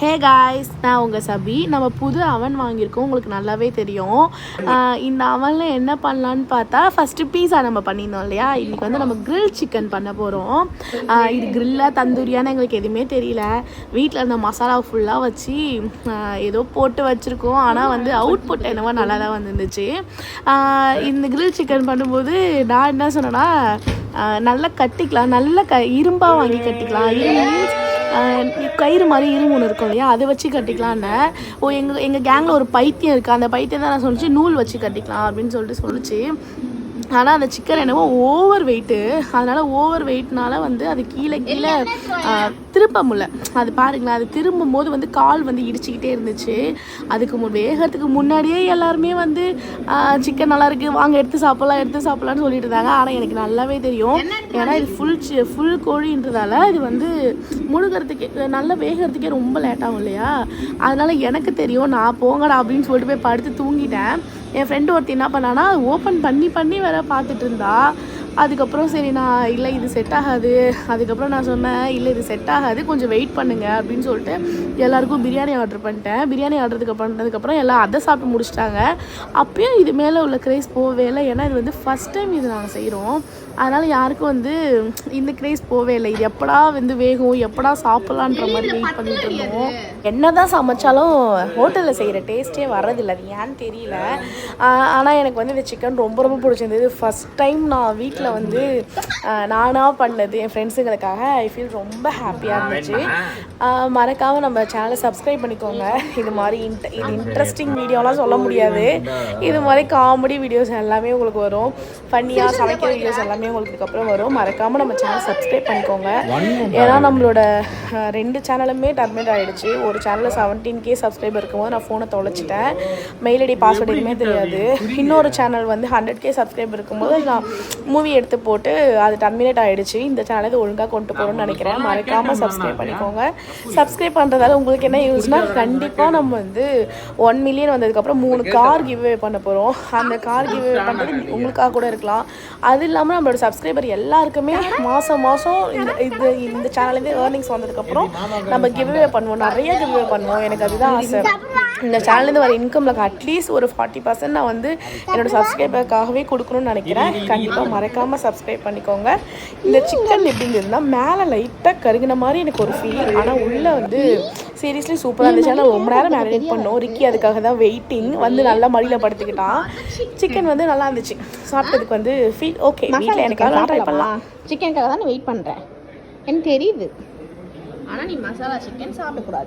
Hey guys, நான் உங்கள் சபி. நம்ம புது அவன் வாங்கியிருக்கோம், உங்களுக்கு நல்லாவே தெரியும். இந்த அவனில் என்ன பண்ணலான்னு பார்த்தா, ஃபஸ்ட்டு பீஸா நம்ம பண்ணியிருந்தோம் இல்லையா. இன்றைக்கி வந்து நம்ம கிரில் சிக்கன் பண்ண போகிறோம். இது கிரில்லாக தந்தூரியான்னு எங்களுக்கு எதுவுமே தெரியல. வீட்டில் இருந்த மசாலா ஃபுல்லாக வச்சு ஏதோ போட்டு வச்சுருக்கோம். ஆனால் வந்து அவுட்புட் என்னவோ நல்லா தான் வந்துருந்துச்சு. இந்த கிரில் சிக்கன் பண்ணும்போது நான் என்ன சொன்னேன்னா, நல்லா கட்டிக்கலாம், நல்ல இரும்பாக வாங்கி கட்டிக்கலாம். இரும்பு கயிறு மாதிரி இரும்பு ஒன்று இருக்கும் இல்லையா, அதை வச்சு கட்டிக்கலான்னு. எங்கள் கேங்கில் ஒரு பைத்தியம் இருக்குது. அந்த பைத்தியம் தான் நான் சொல்லிச்சு நூல் வச்சு கட்டிக்கலாம் அப்படின்னு சொல்லிச்சு. ஆனால் அந்த சிக்கன் என்னவோ ஓவர் வெயிட்டு. அதனால் ஓவர் வெயிட்னால வந்து அது கீழே திருப்ப முடியல. அது பாருங்களேன், அது திரும்பும் போது வந்து கால் வந்து இடிச்சிக்கிட்டே இருந்துச்சு. அதுக்கு வேகிறதுக்கு முன்னாடியே எல்லாருமே வந்து சிக்கன் நல்லா இருக்குது, வாங்க எடுத்து சாப்பிட்லான்னு சொல்லிட்டு இருந்தாங்க. ஆனால் எனக்கு நல்லாவே தெரியும், ஏன்னா இது ஃபுல் கோழின்றதால இது வந்து முழுகிறதுக்கே நல்லா வேகிறதுக்கே ரொம்ப லேட் ஆகும் இல்லையா. அதனால் எனக்கு தெரியும், நான் போங்கடா அப்படின்னு சொல்லிட்டு போய் படுத்து தூங்கிட்டேன். என் ஃப்ரெண்டு ஒருத்தி என்ன பண்ணான்னா, ஓப்பன் பண்ணி வேற பார்த்துட்டு இருந்தா. அதுக்கப்புறம் சரி நான் இல்லை இது செட் ஆகாது. அதுக்கப்புறம் நான் சொன்னேன், இல்லை இது செட் ஆகாது, கொஞ்சம் வெயிட் பண்ணுங்க அப்படின்னு சொல்லிட்டு எல்லாருக்கும் பிரியாணி ஆர்டர் பண்ணிட்டேன். பிரியாணி பண்ணதுக்கப்புறம் எல்லாம் அதை சாப்பிட்டு முடிச்சிட்டாங்க. அப்பயும் இது மேலே உள்ள கிரேஸ் போகவே இல்லை. ஏன்னா இது வந்து ஃபஸ்ட் டைம் இது நாங்கள் செய்கிறோம். அதனால் யாருக்கும் வந்து இந்த கிரேஸ் போகவே இல்லை. இது எப்படா வந்து வேகும், எப்படா சாப்பிட்லான்ற மாதிரி வெயிட் பண்ணிட்டு இருந்தோம். என்ன தான் சமைச்சாலும் ஹோட்டலில் செய்கிற டேஸ்ட்டே வர்றதில்லை, அது ஏன்னு தெரியல. ஆனால் எனக்கு வந்து இந்த சிக்கன் ரொம்ப பிடிச்சிருந்தது. ஃபஸ்ட் டைம் நான் வீட்டில் வந்து நானாக பண்ணது என் ஃப்ரெண்ட்ஸுங்களுக்காக. ஐ ஃபீல் ரொம்ப ஹாப்பியாக இருந்துச்சு. மறக்காமல் நம்ம சேனலை சப்ஸ்கிரைப் பண்ணிக்கோங்க. இது மாதிரி இது இன்ட்ரெஸ்டிங் வீடியோலாம் சொல்ல முடியாது. இது மாதிரி காமெடி வீடியோஸ் எல்லாமே உங்களுக்கு வரும். ஃபன்னியாக சமைக்கிற வீடியோஸ் எல்லாமே உங்களுக்கு இதுக்கப்புறம் வரும். மறக்காமல் நம்ம சேனலை சப்ஸ்கிரைப் பண்ணிக்கோங்க. ஏன்னா நம்மளோட 2 சேனலுமே டர்மினேட் ஆகிடுச்சு. ஒரு சேனலில் 17K சப்ஸ்கிரைபர் இருக்கும்போது நான் ஃபோனை தொலைச்சிட்டேன். மெயில் ஐடி பாஸ்வேர்டு எதுவுமே தெரியாது. இன்னொரு சேனல் வந்து 100K சப்ஸ்கிரைபர் இருக்கும்போது நான் மூவி எடுத்து போட்டு அது டர்மினேட் ஆகிடுச்சு. இந்த சேனலை ஒழுங்காக கொண்டு போகணும்னு நினைக்கிறேன். மறக்காமல் சப்ஸ்கிரைப் பண்ணிக்கோங்க. சப்ஸ்கிரைப் பண்ணுறதால உங்களுக்கு என்ன யூஸ்னால், கண்டிப்பாக நம்ம வந்து 1 மில்லியன் வந்ததுக்கப்புறம் 3 கார் கிவ்அவே பண்ண போகிறோம். அந்த கார் கிவ்அவே பண்ணுறது உங்களுக்காக கூட இருக்கலாம். அது இல்லாமல் நம்மளோட சப்ஸ்கிரைபர் எல்லாருக்குமே மாதம் இந்த சேனல்லேருந்து ஏர்னிங்ஸ் வந்ததுக்கப்புறம் நம்ம கிவ்அவே பண்ணுவோம், நிறைய கிவ்அவே பண்ணுவோம். எனக்கு அதுதான் ஆசை. இந்த சேனல்லேருந்து வர இன்கமில் அட்லீஸ்ட் ஒரு 40% நான் வந்து என்னோடய சப்ஸ்கிரைபருக்காகவே கொடுக்கணும்னு நினைக்கிறேன். கண்டிப்பாக மறக்காமல் சப்ஸ்கிரைப் பண்ணிக்கோங்க. இந்த சிக்கன் எப்படி இருந்ததுன்னா, மேலே லைட்டாக கருகின மாதிரி எனக்கு ஒரு ஃபீல். ஆனால் உள்ளே வந்து சீரியஸ்லி சூப்பராக இருந்துச்சு. ஆனால் ரொம்ப நேரம் மேரினேட் பண்ணோம். ரிக்கி அதுக்காக தான் வெயிட்டிங். வந்து நல்லா மடியில் படுத்துக்கிட்டான். சிக்கன் வந்து நல்லா இருந்துச்சு. சாப்பிட்டதுக்கு வந்து ஃபீல் ஓகே. வீட்டில் எனக்காக ட்ரை பண்ணலாம். சிக்கனுக்காக தான் வெயிட் பண்ணுறேன், எனக்கு தெரியுது. ஆனால் நீ மசாலா சிக்கன் சாப்பிடக்கூடாது.